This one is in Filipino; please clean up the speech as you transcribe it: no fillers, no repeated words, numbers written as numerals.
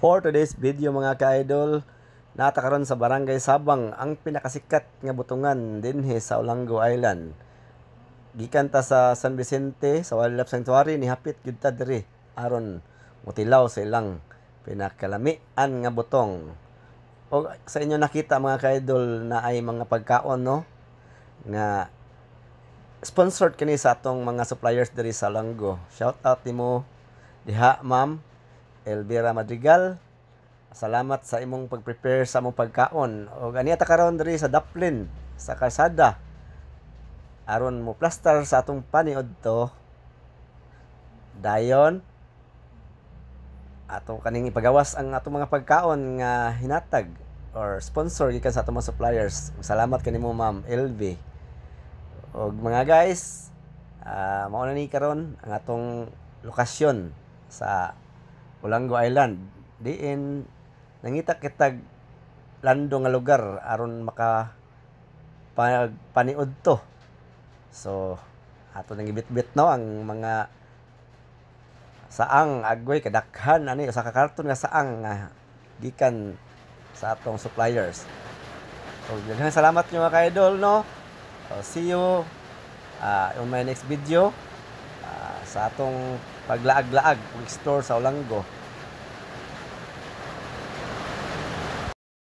For today's video mga ka-idol, natakaron sa Barangay Sabang ang pinakasikat nga butungan dinhi sa Olango Island. Gikan ta sa San Vicente sa Wildlife Sanctuary ni hapit gyud ta diri aron mutilaw sa ilang pinakalamian nga butong. O sa inyo nakita mga ka-idol na ay mga pagkaon no nga sponsored kini sa atong mga suppliers diri sa Olango. Shout out nimo diha ma'am Elvira Madrigal. Salamat sa imong pag-prepare sa among pagkaon. O ganiya ta karon diri sa Daplin sa kalsada. Aron mo plaster sa atong paniod to. Dayon ato kaning ipagawas ang atong mga pagkaon nga hinatag or sponsor gikan sa atong mga suppliers. Salamat kanimo Ma'am LV. Og mga guys, mao na ni karon ang atong lokasyon sa Olango Island. Diin nangita kitag lando nga lugar aron maka paniud to. So ato nang ibit-bit no ang mga saang agway kadakhan ani usa ka karton nga saang nga gikan sa atong suppliers. So daghang salamat nyo mga ka-idol no. So, see you on my next video sa atong paglaag-laag, pag-explore sa Olango.